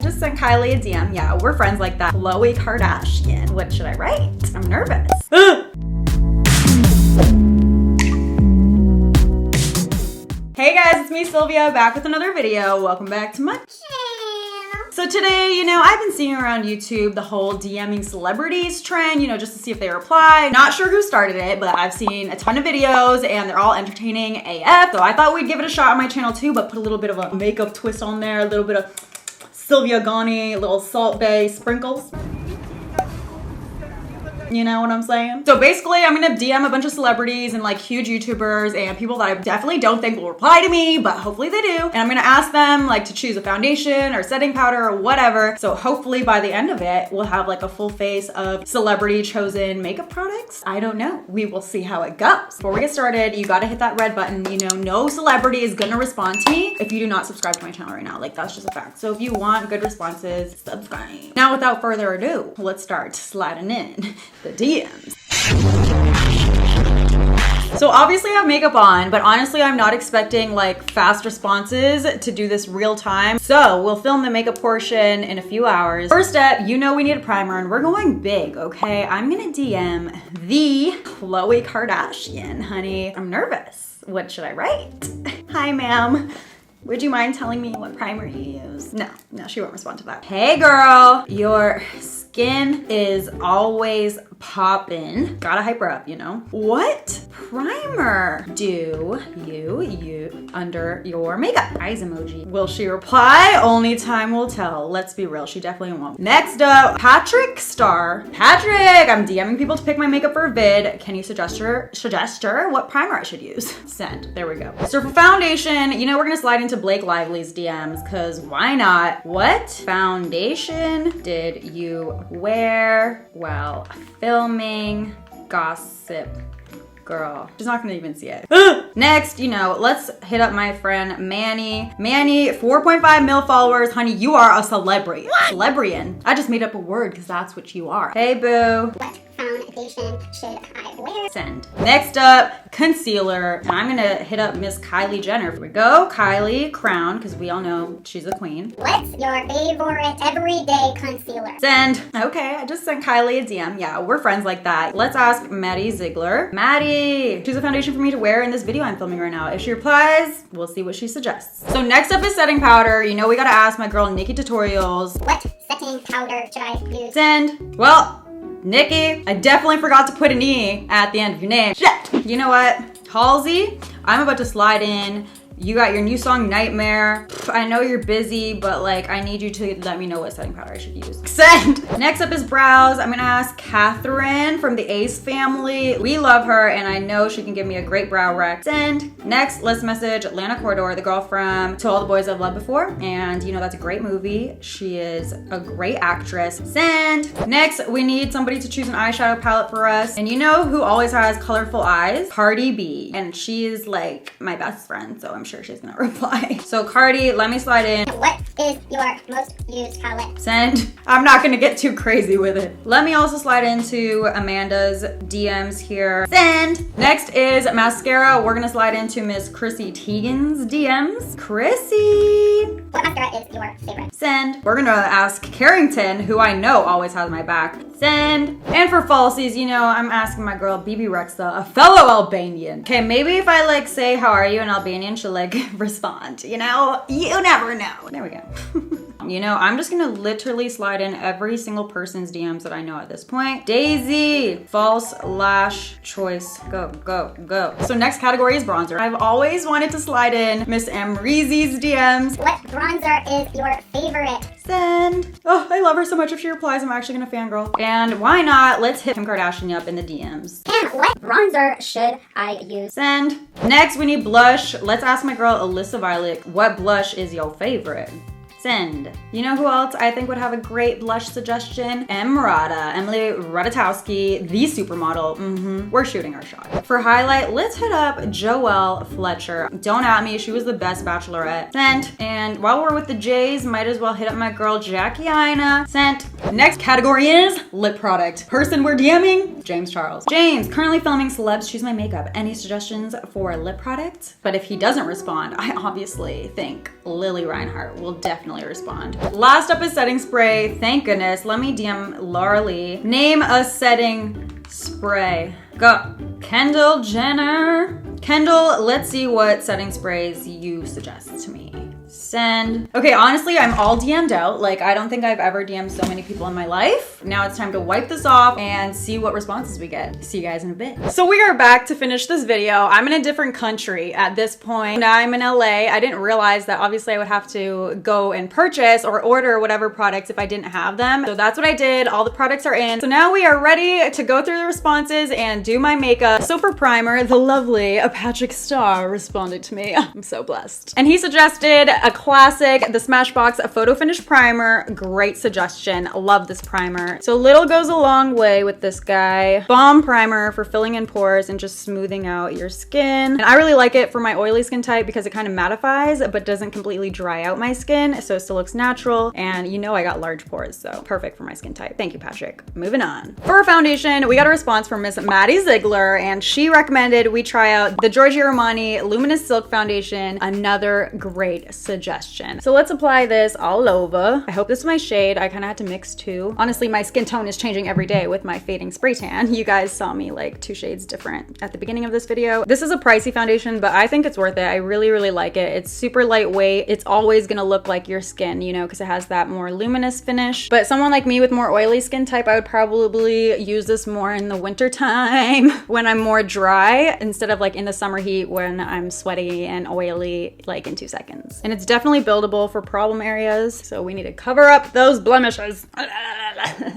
just sent Kylie a DM. Yeah, we're friends like that. Khloe Kardashian. What should I write? I'm nervous. Hey guys, it's me Sylvia, back with another video. Welcome back to my channel. So today, I've been seeing around YouTube the whole DMing celebrities trend, just to see if they reply. Not sure who started it, but I've seen a ton of videos and they're all entertaining AF. So I thought we'd give it a shot on my channel too, but put a little bit of a makeup twist on there, a little bit of Sylvia Gani, little Salt Bae sprinkles. You know what I'm saying? So basically, I'm gonna DM a bunch of celebrities and like huge YouTubers and people that I definitely don't think will reply to me, but hopefully they do. And I'm gonna ask them like to choose a foundation or setting powder or whatever. So hopefully by the end of it, we'll have like a full face of celebrity chosen makeup products. I don't know. We will see how it goes. Before we get started, you gotta hit that red button. No celebrity is gonna respond to me if you do not subscribe to my channel right now. Like that's just a fact. So if you want good responses, subscribe. Now without further ado, let's start sliding in the DMs. So obviously I have makeup on, but honestly I'm not expecting like fast responses to do this real time. So we'll film the makeup portion in a few hours. First step, we need a primer and we're going big, okay? I'm gonna DM the Khloe Kardashian, honey. I'm nervous. What should I write? Hi ma'am. Would you mind telling me what primer you use? No, she won't respond to that. Hey girl, your skin is always poppin'. Gotta hype her up, What primer do you use under your makeup? Eyes emoji. Will she reply? Only time will tell. Let's be real, she definitely won't. Next up, Patrick Star. Patrick, I'm DMing people to pick my makeup for a vid. Can you suggest what primer I should use? Send. There we go. So for foundation, we're gonna slide into Blake Lively's DMs because why not? What foundation did you wear while filming Gossip Girl? She's not gonna even see it. Next, let's hit up my friend Manny. Manny, 4.5 mil followers. Honey, you are a celebrity. What? Celebrian. I just made up a word because that's what you are. Hey boo. What foundation should I wear? Send. Next up, concealer. And I'm gonna hit up Miss Kylie Jenner. Here we go. Kylie, crown, because we all know she's a queen. What's your favorite everyday concealer? Send. Okay, I just sent Kylie a DM. Yeah, we're friends like that. Let's ask Maddie Ziegler. Maddie, choose a foundation for me to wear in this video I'm filming right now. If she replies, we'll see what she suggests. So next up is setting powder. We gotta ask my girl Nikki Tutorials. What setting powder should I use? Send. Well, Nikki, I definitely forgot to put an E at the end of your name. Shit. You know what? Halsey, I'm about to slide in. You got your new song, Nightmare. I know you're busy, but like, I need you to let me know what setting powder I should use. Send! Next up is brows. I'm gonna ask Catherine from the Ace family. We love her, and I know she can give me a great brow rec. Send! Next, let's message Lana Corridor, the girl from To All the Boys I've Loved Before. And that's a great movie. She is a great actress. Send! Next, we need somebody to choose an eyeshadow palette for us. And who always has colorful eyes? Cardi B. And she is like my best friend, so I'm sure she's gonna reply. So Cardi, let me slide in. What is your most used palette? Send. I'm not gonna get too crazy with it. Let me also slide into Amanda's DMs here. Send. Next is mascara. We're gonna slide into Miss Chrissy Teigen's DMs. Chrissy. What mascara is your favorite? Send. We're gonna ask Carrington, who I know always has my back. Send. And for falsies, I'm asking my girl BB Rexa, a fellow Albanian. Okay, maybe if I like say how are you in Albanian, she'll like respond, you never know. There we go. I'm just gonna literally slide in every single person's DMs that I know at this point. Daisy, false lash choice, go, go, go. So next category is bronzer. I've always wanted to slide in Miss Amreezy's DMs. What bronzer is your favorite? Send. Oh, I love her so much. If she replies, I'm actually gonna fangirl. And why not? Let's hit Kim Kardashian up in the DMs. And what bronzer should I use? Send. Next, we need blush. Let's ask my girl Alyssa Violet, what blush is your favorite? Send. You know who else I think would have a great blush suggestion? Emily Ratajkowski, the supermodel. We're shooting our shot. For highlight, let's hit up Joelle Fletcher. Don't at me, she was the best bachelorette. Sent. And while we're with the J's, might as well hit up my girl Jackie Aina. Sent. Next category is lip product. Person we're DMing, James Charles. James, currently filming Celebs Choose My Makeup. Any suggestions for lip product? But if he doesn't respond, I obviously think Lily Reinhart will definitely definitely respond. Last up is setting spray. Thank goodness. Let me DM Larly. Name a setting spray. Go. Kendall Jenner. Kendall, let's see what setting sprays you suggest to me. Send. Okay, honestly, I'm all DM'd out. Like, I don't think I've ever DM'd so many people in my life. Now it's time to wipe this off and see what responses we get. See you guys in a bit. So we are back to finish this video. I'm in a different country at this point. Now I'm in LA. I didn't realize that obviously I would have to go and purchase or order whatever products if I didn't have them. So that's what I did. All the products are in. So now we are ready to go through the responses and do my makeup. So for primer, the lovely Patrick Starr responded to me. I'm so blessed. And he suggested a classic, the Smashbox Photo Finish Primer. Great suggestion. Love this primer. So little goes a long way with this guy. Balm primer for filling in pores and just smoothing out your skin. And I really like it for my oily skin type because it kind of mattifies but doesn't completely dry out my skin, so it still looks natural. And you know I got large pores, so perfect for my skin type. Thank you, Patrick. Moving on. For foundation, we got a response from Miss Maddie Ziegler, and she recommended we try out the Giorgio Armani Luminous Silk Foundation. Another great suggestion. So let's apply this all over. I hope this is my shade. I kind of had to mix two. Honestly, my skin tone is changing every day with my fading spray tan. You guys saw me like 2 shades different at the beginning of this video. This is a pricey foundation, but I think it's worth it. I really, really like it. It's super lightweight. It's always gonna look like your skin, you know, because it has that more luminous finish. But someone like me with more oily skin type, I would probably use this more in the winter time when I'm more dry instead of like in the summer heat when I'm sweaty and oily like in 2 seconds. And it's definitely buildable for problem areas. So we need to cover up those blemishes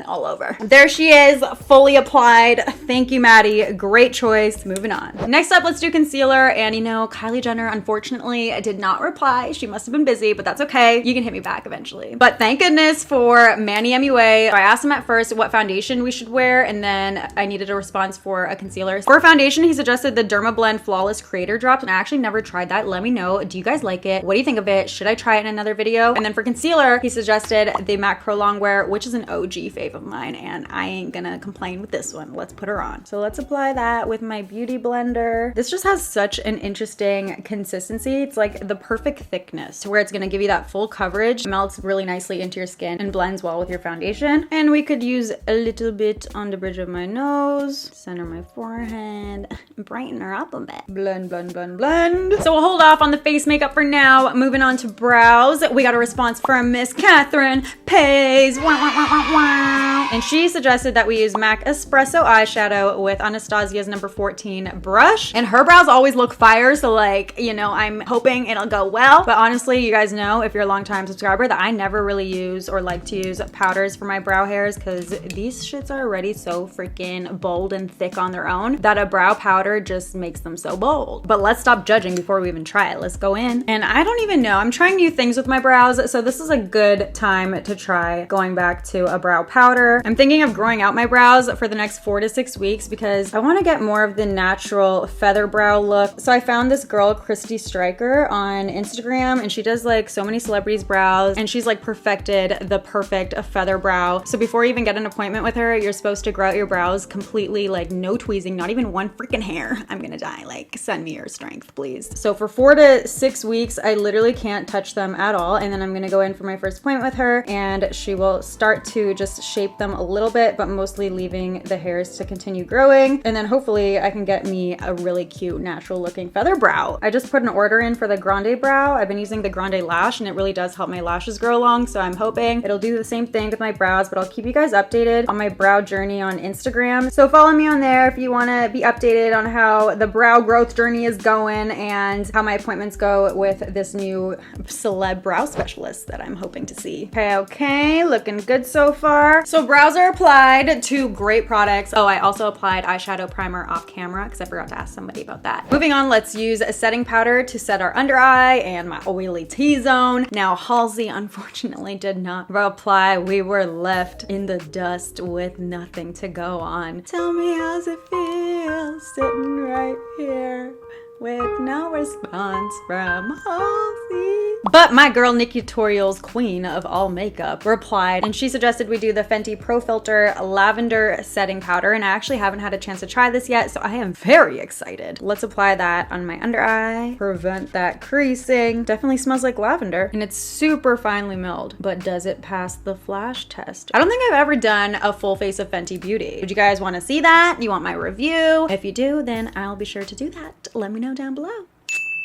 all over. There she is, fully applied. Thank you, Maddie. Great choice. Moving on. Next up, let's do concealer. And you know, Kylie Jenner, unfortunately, did not reply. She must have been busy, but that's okay. You can hit me back eventually. But thank goodness for Manny MUA. I asked him at first what foundation we should wear, and then I needed a response for a concealer. For foundation, he suggested the Dermablend Flawless Creator Drops, and I actually never tried that. Let me know. Do you guys like it? What do you think of it? Should I try it in another video? And then for concealer, he suggested the MAC Pro Longwear, which is an OG fave of mine, and I ain't gonna complain with this one. Let's put her on. So let's apply that with my beauty blender. This just has such an interesting consistency. It's like the perfect thickness to where it's gonna give you that full coverage, melts really nicely into your skin and blends well with your foundation. And we could use a little bit on the bridge of my nose, center my forehead, brighten her up a bit. Blend, blend, blend, blend. So we'll hold off on the face makeup for now. Moving on to brows. We got a response from Miss Catherine Pays. And she suggested that we use MAC Espresso eyeshadow with Anastasia's number 14 brush. And her brows always look fire, so like, you know, I'm hoping it'll go well. But honestly, you guys know, if you're a long-time subscriber, that I never really use or like to use powders for my brow hairs because these shits are already so freaking bold and thick on their own that a brow powder just makes them so bold. But let's stop judging before we even try it. Let's go in. And I don't even know. I'm trying new things with my brows, so this is a good time to try going back to a brow powder. I'm thinking of growing out my brows for the next 4 to 6 weeks because I want to get more of the natural feather brow look. So I found this girl, Christy Stryker, on Instagram, and she does like so many celebrities' brows, and she's like perfected the perfect feather brow. So before you even get an appointment with her, you're supposed to grow out your brows completely, like no tweezing, not even one freaking hair. I'm gonna die. Like, send me your strength, please. So for 4 to 6 weeks, I literally can't touch them at all. And then I'm gonna go in for my first appointment with her, and she will start to just shape them a little bit, but mostly leaving the hairs to continue growing. And then hopefully I can get me a really cute, natural looking feather brow. I just put an order in for the Grande brow. I've been using the Grande lash, and it really does help my lashes grow long. So I'm hoping it'll do the same thing with my brows, but I'll keep you guys updated on my brow journey on Instagram. So follow me on there if you wanna be updated on how the brow growth journey is going and how my appointments go with this new celeb brow specialist that I'm hoping to see. Okay, looking good so far. So brows are applied. 2 great products. Oh, I also applied eyeshadow primer off camera because I forgot to ask somebody about that. Moving on, let's use a setting powder to set our under eye and my oily T-zone. Now, Halsey unfortunately did not reply. We were left in the dust with nothing to go on. Tell me how's it feel sitting right here with no response from Halsey. But my girl Nikki Tutorial's queen of all makeup replied, and she suggested we do the Fenty Pro Filter Lavender Setting Powder, and I actually haven't had a chance to try this yet, so I am very excited. Let's apply that on my under eye, prevent that creasing. Definitely smells like lavender, and it's super finely milled, but does it pass the flash test? I don't think I've ever done a full face of Fenty Beauty. Would you guys want to see that? You want my review? If you do, then I'll be sure to do that. Let me know down below.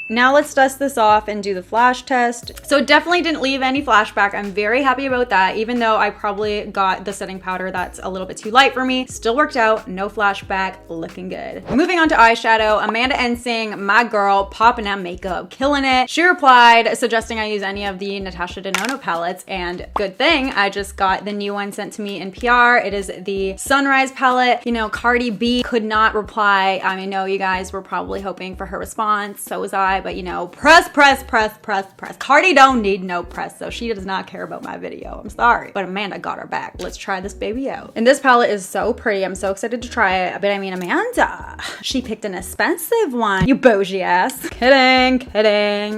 Now let's dust this off and do the flash test. So it definitely didn't leave any flashback. I'm very happy about that, even though I probably got the setting powder that's a little bit too light for me. Still worked out, no flashback, looking good. Moving on to eyeshadow, Amanda Ensing, my girl, popping out makeup, killing it. She replied, suggesting I use any of the Natasha Denona palettes, and good thing, I just got the new one sent to me in PR. It is the Sunrise palette. You know, Cardi B could not reply. I know you guys were probably hoping for her response, so was I. But you know, press. Cardi don't need no press, so she does not care about my video. I'm sorry, but Amanda got her back. Let's try this baby out. And this palette is so pretty. I'm so excited to try it. But I mean, Amanda, she picked an expensive one. You bougie ass. Kidding.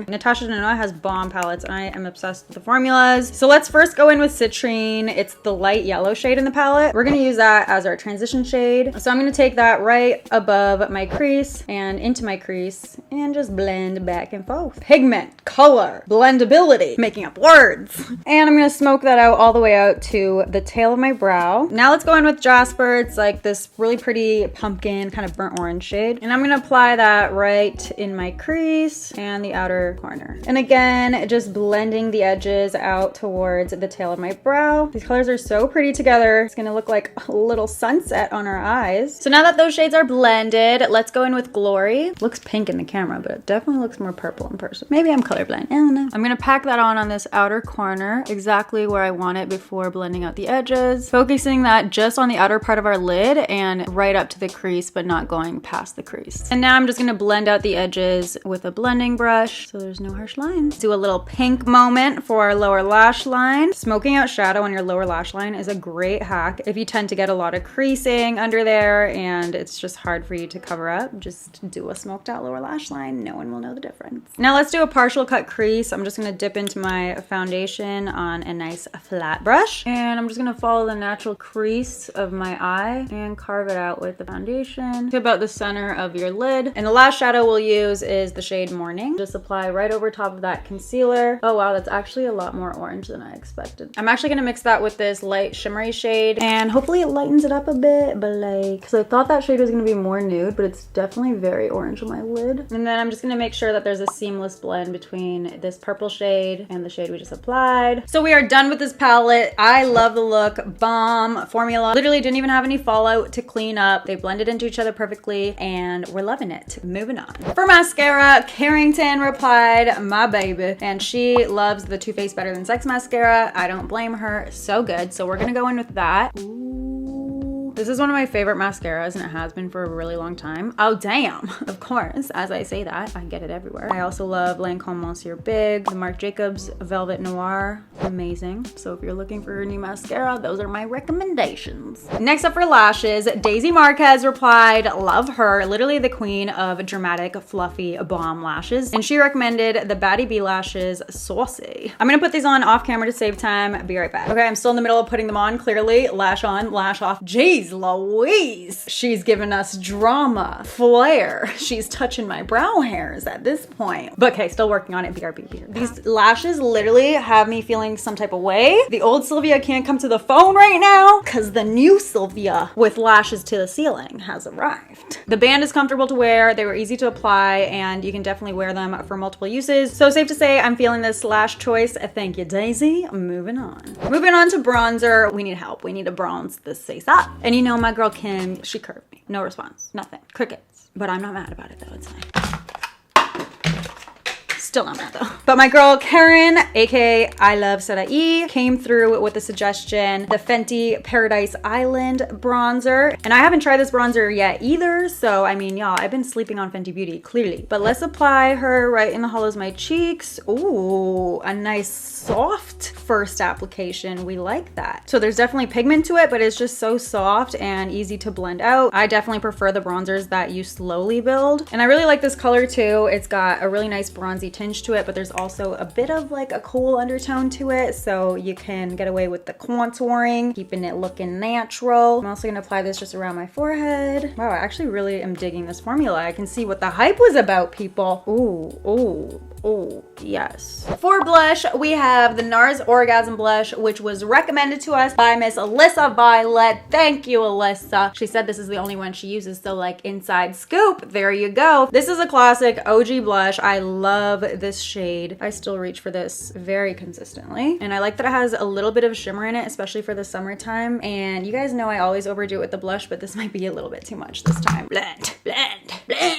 Natasha Denona has bomb palettes, and I am obsessed with the formulas. So let's first go in with Citrine. It's the light yellow shade in the palette. We're gonna use that as our transition shade. So I'm gonna take that right above my crease and into my crease and just blend back and forth. Pigment, color, blendability, making up words. And I'm gonna smoke that out all the way out to the tail of my brow. Now let's go in with Jasper. It's like this really pretty pumpkin kind of burnt orange shade. And I'm gonna apply that right in my crease and the outer corner. And again, just blending the edges out towards the tail of my brow. These colors are so pretty together. It's gonna look like a little sunset on our eyes. So now that those shades are blended, let's go in with Glory. Looks pink in the camera, but it definitely looks more purple in person. Maybe I'm colorblind. I don't know. I'm gonna pack that on this outer corner, exactly where I want it before blending out the edges. Focusing that just on the outer part of our lid and right up to the crease, but not going past the crease. And now I'm just gonna blend out the edges with a blending brush so there's no harsh lines. Do a little pink moment for our lower lash line. Smoking out shadow on your lower lash line is a great hack if you tend to get a lot of creasing under there and it's just hard for you to cover up. Just do a smoked out lower lash line. No one will know the difference. Now let's do a partial cut crease. I'm just gonna dip into my foundation on a nice flat brush, and I'm just gonna follow the natural crease of my eye and carve it out with the foundation to about the center of your lid. And the last shadow we'll use is the shade Morning. Just apply right over top of that concealer. Oh wow, that's actually a lot more orange than I expected. I'm actually gonna mix that with this light shimmery shade, and hopefully it lightens it up a bit, but like, because I thought that shade was gonna be more nude, but it's definitely very orange on my lid. And then I'm just gonna make sure that there's a seamless blend between this purple shade and the shade we just applied. So we are done with this palette. I love the look. Bomb formula. Literally didn't even have any fallout to clean up. They blended into each other perfectly and we're loving it. Moving on. For mascara, Carrington replied, my baby, and she loves the TooFaced Better Than Sex mascara. I don't blame her. So good. So we're gonna go in with that. Ooh. This is one of my favorite mascaras and it has been for a really long time. Oh damn, of course, as I say that, I get it everywhere. I also love Lancome Monsieur Big, the Marc Jacobs Velvet Noir, amazing. So if you're looking for a new mascara, those are my recommendations. Next up for lashes, Daisy Marquez replied, love her, literally the queen of dramatic, fluffy, bomb lashes. And she recommended the Baddie B Lashes Saucy. I'm gonna put these on off camera to save time, be right back. Okay, I'm still in the middle of putting them on, clearly. Lash on, lash off. Jeez Louise, she's given us drama, flair. She's touching my brow hairs at this point. But okay, still working on it, BRB. These lashes literally have me feeling some type of way. The old Sylvia can't come to the phone right now because the new Sylvia with lashes to the ceiling has arrived. The band is comfortable to wear, they were easy to apply, and you can definitely wear them for multiple uses. So safe to say I'm feeling this lash choice. Thank you, Daisy. Moving on. Moving on to bronzer. We need help. We need to bronze this face up. And you know my girl Kim, she curved me. No response, nothing, crickets. But I'm not mad about it though, it's fine. Still not mad though. But my girl Karen, aka I Love Sarai, came through with the suggestion, the Fenty Paradise Island bronzer. And I haven't tried this bronzer yet either, so I mean, y'all, I've been sleeping on Fenty Beauty, clearly. But let's apply her right in the hollows of my cheeks. Ooh, a nice soft first application. We like that. So there's definitely pigment to it, but it's just so soft and easy to blend out. I definitely prefer the bronzers that you slowly build. And I really like this color too. It's got a really nice bronzy tinge to it, but there's also a bit of like a cool undertone to it, so you can get away with the contouring, keeping it looking natural. I'm also gonna apply this just around my forehead. Wow, I actually really am digging this formula. I can see what the hype was about, people. Ooh, ooh. Oh, yes. For blush, we have the Nars Orgasm blush, which was recommended to us by Miss Alyssa Violet. Thank you, Alyssa. She said this is the only one she uses, so like inside scoop, there you go. This is a classic OG blush. I love this shade. I still reach for this very consistently. And I like that it has a little bit of shimmer in it, especially for the summertime. And you guys know I always overdo it with the blush, but this might be a little bit too much this time. Blend, blend, blend.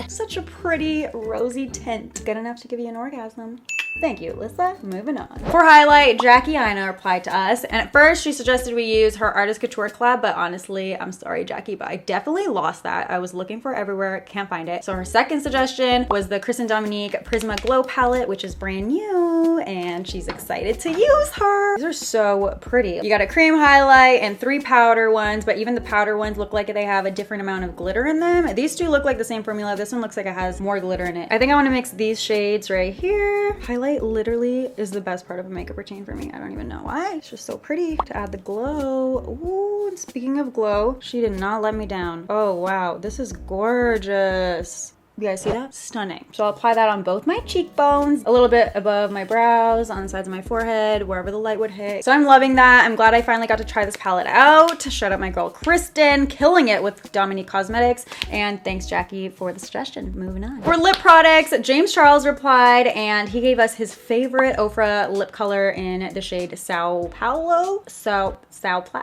Such a pretty rosy tint. Good enough to give you an orgasm. Thank you, Alyssa. Moving on. For highlight, Jackie Aina replied to us, and at first she suggested we use her Artist Couture collab, but honestly, I'm sorry, Jackie, but I definitely lost that. I was looking for everywhere, can't find it. So her second suggestion was the Chris and Dominique Prisma Glow palette, which is brand new, and she's excited to use her. These are so pretty. You got a cream highlight and 3 powder ones, but even the powder ones look like they have a different amount of glitter in them. These two look like the same formula. This one looks like it has more glitter in it. I think I want to mix these shades right here. Highlight literally is the best part of a makeup routine for me. I don't even know why. It's just so pretty to add the glow. Ooh, and speaking of glow, she did not let me down. Oh wow, this is gorgeous. You guys see that? Stunning. So I'll apply that on both my cheekbones, a little bit above my brows, on the sides of my forehead, wherever the light would hit. So I'm loving that. I'm glad I finally got to try this palette out. Shout out my girl Kristen, killing it with Dominque Cosmetics. And thanks Jackie for the suggestion. Moving on. For lip products, James Charles replied and he gave us his favorite Ofra lip color in the shade Sao Paulo. Sao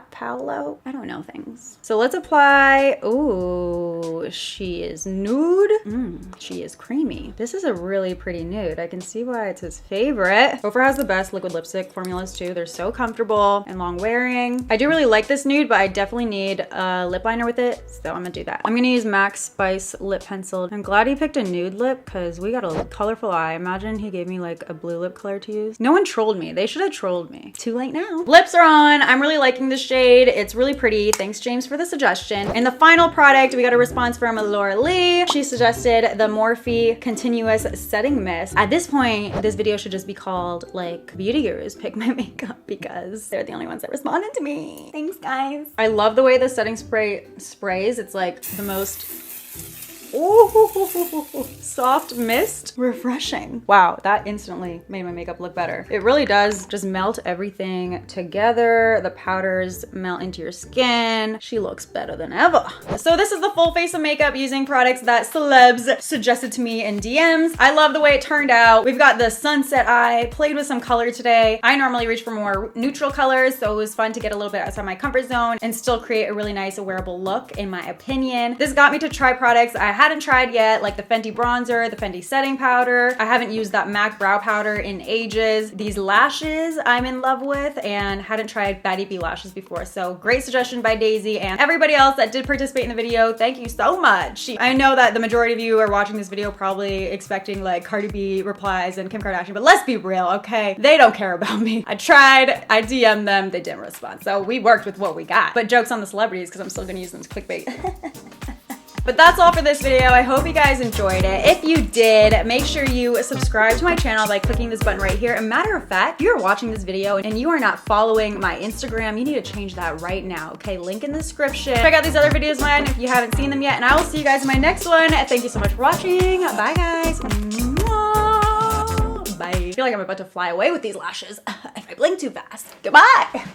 Paulo? I don't know things. So let's apply. Ooh, she is nude. She is creamy. This is a really pretty nude. I can see why it's his favorite. Ofra has the best liquid lipstick formulas too. They're so comfortable and long wearing. I do really like this nude, but I definitely need a lip liner with it, so I'm gonna do that. I'm gonna use Max Spice lip pencil. I'm glad he picked a nude lip because we got a colorful eye. Imagine he gave me like a blue lip color to use. No one trolled me. They should have trolled me. Too late now. Lips are on. I'm really liking this shade. It's really pretty. Thanks James for the suggestion. And the final product, we got a response from Laura Lee. She suggested the Morphe Continuous Setting Mist. At this point, this video should just be called like Beauty Gurus Pick My Makeup because they're the only ones that responded to me. Thanks guys. I love the way the setting spray sprays. It's like the most ooh, soft mist. Refreshing. Wow, that instantly made my makeup look better. It really does just melt everything together. The powders melt into your skin. She looks better than ever. So this is the full face of makeup using products that celebs suggested to me in DMs. I love the way it turned out. We've got the sunset eye, played with some color today. I normally reach for more neutral colors, so it was fun to get a little bit outside my comfort zone and still create a really nice wearable look in my opinion. This got me to try products I hadn't tried yet, like the Fenty bronzer, the Fenty setting powder. I haven't used that MAC brow powder in ages. These lashes I'm in love with, and hadn't tried Baddie B Lashes before. So great suggestion by Daisy and everybody else that did participate in the video. Thank you so much. I know that the majority of you are watching this video probably expecting like Cardi B replies and Kim Kardashian, but let's be real, okay? They don't care about me. I tried, I DM'd them, they didn't respond. So we worked with what we got. But jokes on the celebrities because I'm still gonna use them as clickbait. But that's all for this video. I hope you guys enjoyed it. If you did, make sure you subscribe to my channel by clicking this button right here. And matter of fact, if you're watching this video and you are not following my Instagram, you need to change that right now, okay? Link in the description. Check out these other videos of mine if you haven't seen them yet, and I will see you guys in my next one. Thank you so much for watching. Bye, guys. Bye. I feel like I'm about to fly away with these lashes if I blink too fast. Goodbye.